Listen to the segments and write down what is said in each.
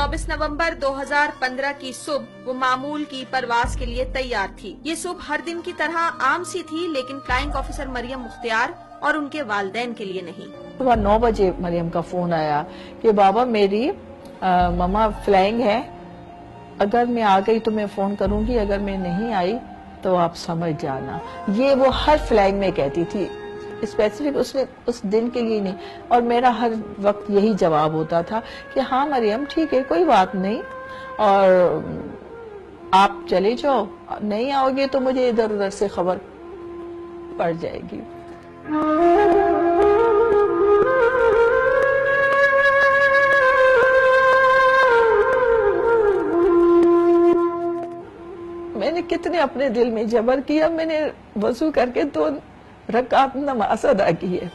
24 नवंबर 2015 की सुबह वो मामूल की परवाज के लिए तैयार थी। ये सुबह हर दिन की तरह आम सी थी, लेकिन फ्लाइंग ऑफिसर मरियम मुख्तियार और उनके वालिदैन के लिए नहीं। सुबह 9 बजे मरियम का फोन आया कि बाबा मेरी मम्मा फ्लाइंग है, अगर मैं आ गई तो मैं फोन करूंगी, अगर मैं नहीं आई तो आप समझ जाना। ये वो हर फ्लाइंग में कहती थी, स्पेसिफिक उसने उस दिन के लिए नहीं। और मेरा हर वक्त यही जवाब होता था कि हाँ मरियम ठीक है, कोई बात नहीं, और आप चले जाओ, नहीं आओगे तो मुझे इधर उधर से खबर पड़ जाएगी। मैंने कितने अपने दिल में जबर किया, मैंने वजू करके 2 रकात नमाज अदा की है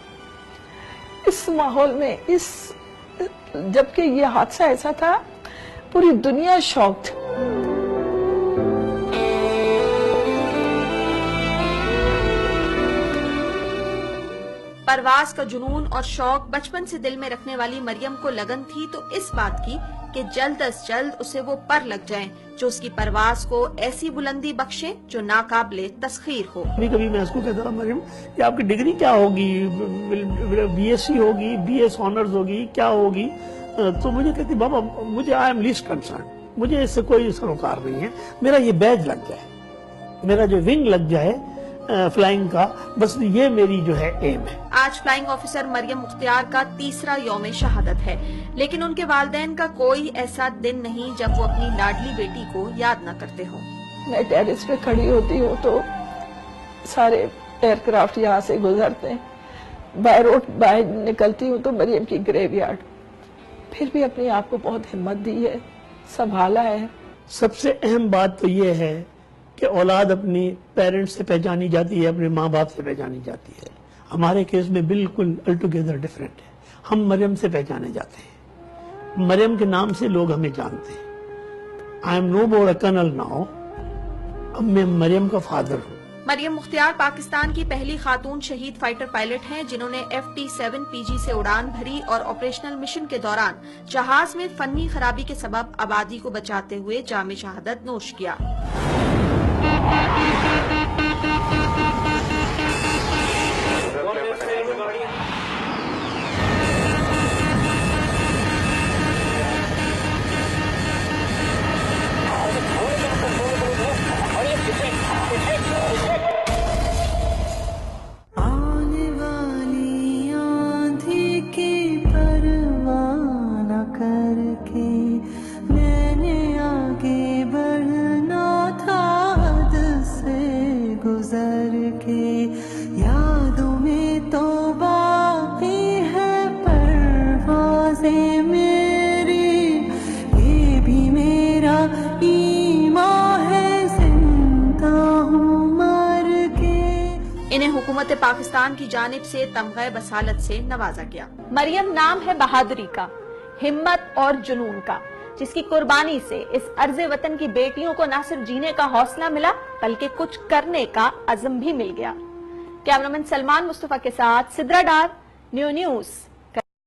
इस माहौल में, जबकि ये हादसा ऐसा था पूरी दुनिया शॉक थी। परवाज का जुनून और शौक बचपन से दिल में रखने वाली मरियम को लगन थी तो इस बात की कि जल्द अज जल्द उसे वो पर लग जाएं जो उसकी परवाज को ऐसी बुलंदी बख्शे जो नाकाबिले तस्खीर हो। कभी कभी मैं उसको कहता था मरियम कि आपकी डिग्री क्या होगी, बीएससी होगी, बीएस ऑनर्स होगी, क्या होगी? तो मुझे कहती बाबा मुझे आई एम लीस्ट कंसर्न, मुझे इससे कोई सरोकार नहीं है, मेरा ये बैज लग जाए, मेरा जो विंग लग जाए फ्लाइंग का, बस ये मेरी जो है एम है। आज फ्लाइंग ऑफिसर मरियम मुख्तियार का तीसरा यौम शहादत है, लेकिन उनके वालिदैन का कोई ऐसा दिन नहीं जब वो अपनी लाडली बेटी को याद न करते हो। मैं टेरेस पे खड़ी होती हूँ तो सारे एयरक्राफ्ट यहाँ से गुजरते हैं, बाय रोड बाहर निकलती हूँ तो मरियम की ग्रेवयार्ड, फिर भी अपने आप को बहुत हिम्मत दी है, संभाला है। सबसे अहम बात तो ये है कि औलाद अपनी पेरेंट्स से पहचानी जाती है, अपने माँ बाप से पहचानी जाती है। हमारे केस में बिल्कुल अल्टुगेदर डिफरेंट है। हम मरियम से पहचाने जाते हैं, मरियम के नाम से लोग हमें जानते हैं। I am no more a colonel now, अब मैं मरियम का फादर हूँ। मरियम मुख्तियार पाकिस्तान की पहली खातून शहीद फाइटर पायलट हैं जिन्होंने FT-7PG से उड़ान भरी और ऑपरेशनल मिशन के दौरान जहाज में फन्नी खराबी के सबब आबादी को बचाते हुए जामे शहादत नोश किया। आने वाली आंधी की परवाह न करके मैंने आगे बढ़ना था, हद से गुजर के यादों में तो बाकी है परवाज़ें मेरी, ये भी मेरा ईमान है, जिंदा हूँ मर के। इन्हें हुकूमत पाकिस्तान की जानिब से तमग़े बसालत से नवाजा गया। मरियम नाम है बहादुरी का, हिम्मत और जुनून का, जिसकी कुर्बानी से इस अर्ज़े वतन की बेटियों को न सिर्फ जीने का हौसला मिला बल्कि कुछ करने का अज़म भी मिल गया। कैमरामैन सलमान मुस्तफा के साथ सिद्रा डार, न्यू न्यूज़।